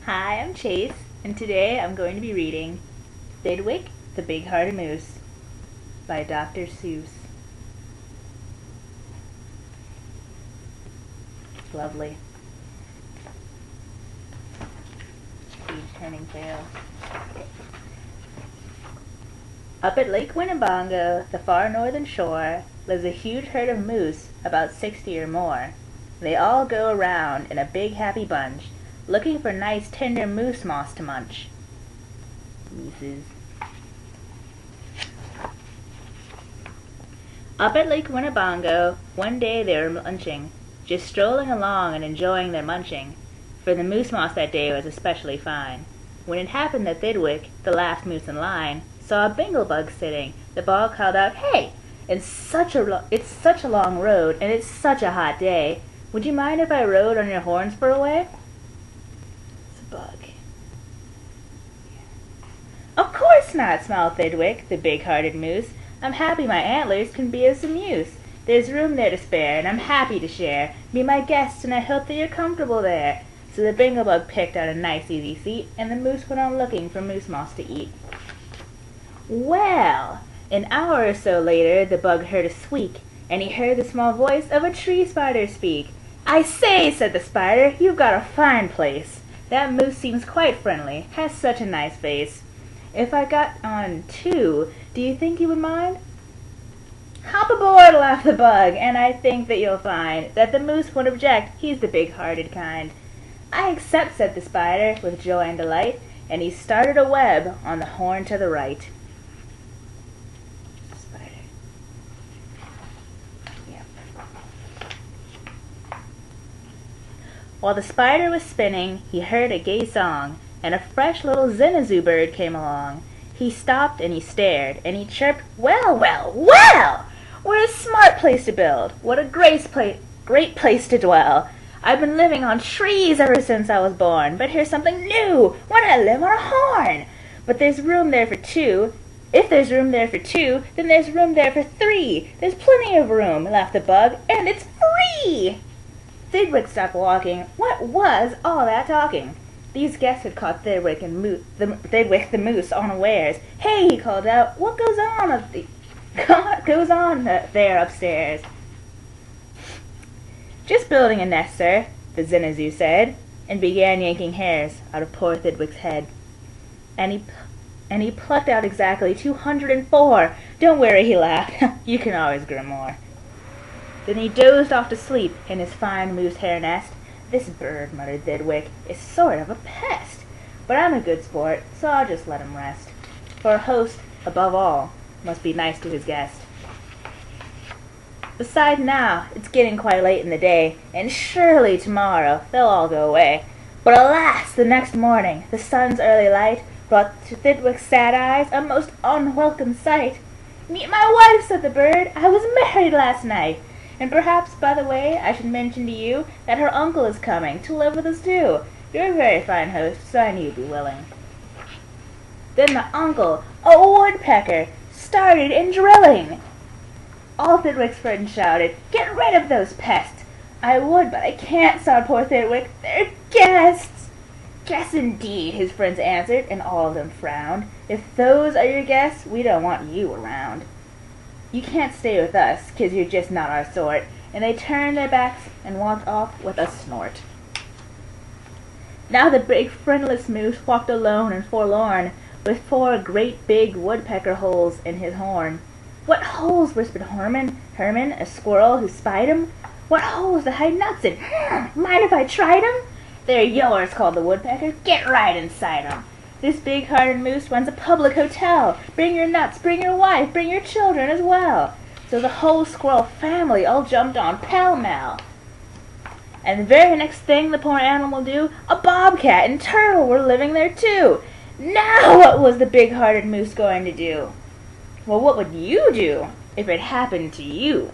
Hi, I'm Chase, and today I'm going to be reading Thidwick, the Big-Hearted Moose by Dr. Seuss. It's lovely. Page turning pale. Up at Lake Winnebago, the far northern shore, lives a huge herd of moose, about 60 or more. They all go around in a big happy bunch, looking for nice tender moose moss to munch. Mooses. Up at Lake Winnebago, one day they were lunching, just strolling along and enjoying their munching, for the moose moss that day was especially fine, when it happened that Thidwick, the last moose in line, saw a binglebug sitting. The bog called out, "Hey! It's such a long road, and it's such a hot day. Would you mind if I rode on your horns for a way?" Bug. "Of course not," smiled Thidwick, the big-hearted moose. "I'm happy my antlers can be of some use. There's room there to spare, and I'm happy to share. Be my guest, and I hope that you're comfortable there." So the binglebug picked out a nice easy seat, and the moose went on looking for moose moss to eat. Well, an hour or so later, the bug heard a squeak, and he heard the small voice of a tree spider speak. "I say," said the spider, "you've got a fine place. That moose seems quite friendly, has such a nice face. If I got on too, do you think you would mind?" "Hop aboard," laughed the bug, "and I think that you'll find that the moose won't object, he's the big-hearted kind." "I accept," said the spider, with joy and delight, and he started a web on the horn to the right. While the spider was spinning, he heard a gay song, and a fresh little zinazoo bird came along. He stopped and he stared, and he chirped, "Well, well, well! What a smart place to build! What a great place to dwell! I've been living on trees ever since I was born, but here's something new when I live on a horn! But there's room there for two. If there's room there for two, then there's room there for three. There's plenty of room," laughed the bug, "and it's free!" Thidwick stopped walking. What was all that talking? These guests had caught Thidwick the moose unawares. "Hey!" he called out. "What goes on there upstairs?" "Just building a nest, sir," the zinazoo said, and began yanking hairs out of poor Thidwick's head. And he plucked out exactly 204. "Don't worry," he laughed. "You can always grow more." Then he dozed off to sleep in his fine moose hair nest. "This bird," muttered Thidwick, "is sort of a pest. But I'm a good sport, so I'll just let him rest. For a host, above all, must be nice to his guest. Besides now, it's getting quite late in the day, and surely tomorrow they'll all go away." But alas, the next morning, the sun's early light brought to Thidwick's sad eyes a most unwelcome sight. "Meet my wife," said the bird. "I was married last night. And perhaps, by the way, I should mention to you that her uncle is coming to live with us too. You're a very fine host, so I knew you'd be willing." Then the uncle, a woodpecker, started in drilling. All Thidwick's friends shouted, "Get rid of those pests!" "I would, but I can't," sobbed poor Thidwick. "They're guests." "Guests indeed," his friends answered, and all of them frowned. "If those are your guests, we don't want you around. You can't stay with us, 'cause you're just not our sort." And they turned their backs and walked off with a snort. Now the big friendless moose walked alone and forlorn, with 4 great big woodpecker holes in his horn. "What holes?" whispered Herman, a squirrel who spied him. "What holes to hide nuts in? Mind if I tried 'em?" "They're yours," called the woodpecker. "Get right inside 'em. This big-hearted moose runs a public hotel. Bring your nuts, bring your wife, bring your children as well." So the whole squirrel family all jumped on pell-mell. And the very next thing the poor animal do, a bobcat and turtle were living there too. Now what was the big-hearted moose going to do? Well, what would you do if it happened to you?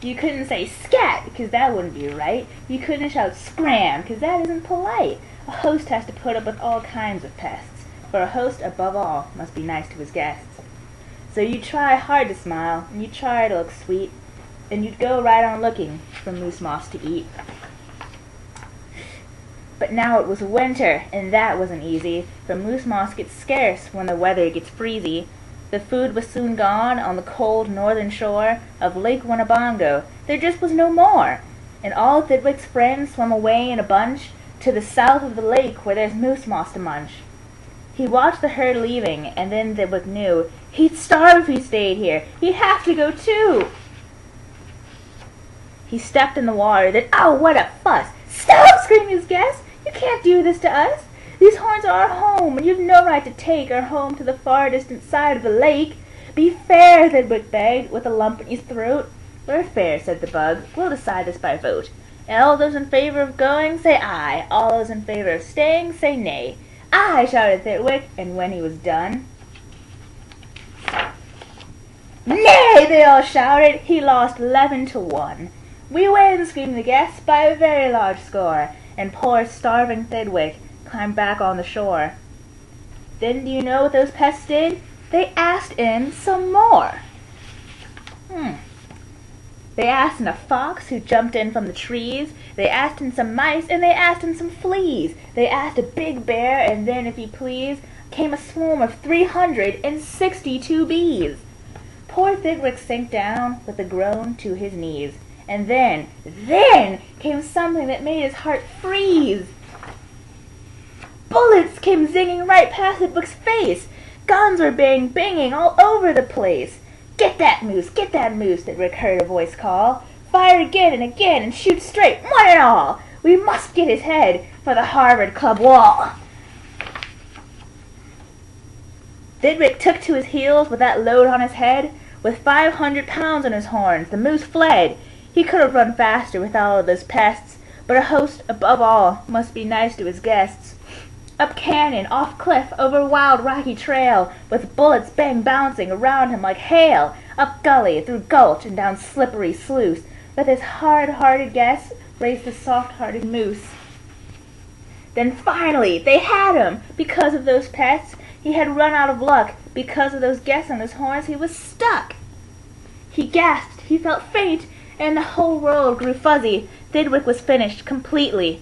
You couldn't say scat, because that wouldn't be right. You couldn't shout scram, because that isn't polite. A host has to put up with all kinds of pests, for a host, above all, must be nice to his guests. So you'd try hard to smile, and you'd try to look sweet, and you'd go right on looking for moose moss to eat. But now it was winter, and that wasn't easy, for moose moss gets scarce when the weather gets freezy. The food was soon gone on the cold northern shore of Lake Winnebago. There just was no more. And all Thidwick's friends swam away in a bunch to the south of the lake where there's moose moss to munch. He watched the herd leaving, and then Thidwick knew he'd starve if he stayed here. He'd have to go too. He stepped in the water, then, oh, what a fuss! Stop! Screamed his guests. You can't do this to us. These horns are our home, and you've no right to take our home to the far distant side of the lake. Be fair, Thidwick begged, with a lump in his throat. We're fair, said the bug. We'll decide this by vote. And all those in favor of going, say aye. All those in favor of staying, say nay. Aye, shouted Thidwick, and when he was done... Nay, they all shouted. He lost 11-1. We win, screamed the guests, by a very large score, and poor starving Thidwick climbed back on the shore. Then do you know what those pests did? They asked in some more. They asked in a fox who jumped in from the trees. They asked in some mice, and they asked in some fleas. They asked a big bear, and then, if you please, came a swarm of 362 bees. Poor Thidwick sank down with a groan to his knees. And then came something that made his heart freeze. Bullets came zinging right past Thidwick's face. Guns were banging all over the place. Get that moose, Thidwick heard a voice call. Fire again, and shoot straight, one and all. We must get his head for the Harvard Club wall. Thidwick took to his heels with that load on his head. With 500 pounds on his horns, the moose fled. He could have run faster with all of those pests, but a host, above all, must be nice to his guests. Up canyon, off cliff, over wild rocky trail, with bullets bouncing around him like hail, up gully, through gulch, and down slippery sluice, with his hard-hearted guests raced the soft-hearted moose. Then finally, they had him! Because of those pests, he had run out of luck. Because of those guests on his horns, he was stuck. He gasped, he felt faint, and the whole world grew fuzzy. Thidwick was finished completely.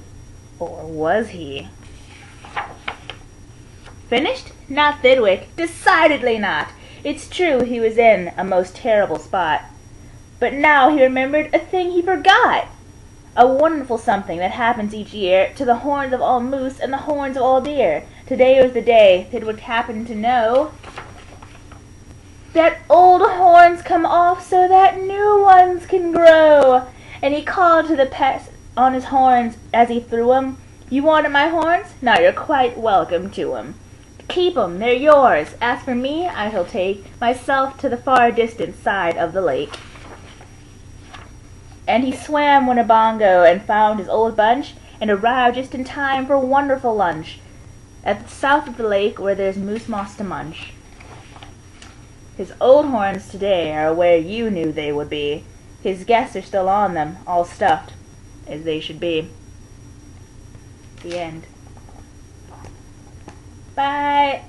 Or was he? Finished? Not Thidwick. Decidedly not. It's true he was in a most terrible spot. But now he remembered a thing he forgot. A wonderful something that happens each year to the horns of all moose and the horns of all deer. Today was the day Thidwick happened to know that old horns come off so that new ones can grow. And he called to the pests on his horns as he threw 'em. You wanted my horns? Now you're quite welcome to 'em. Keep 'em, they're yours. As for me, I shall take myself to the far distant side of the lake. And he swam Winnebago and found his old bunch and arrived just in time for a wonderful lunch at the south of the lake where there's moose moss to munch. His old horns today are where you knew they would be. His guests are still on them, all stuffed, as they should be. The end. Bye.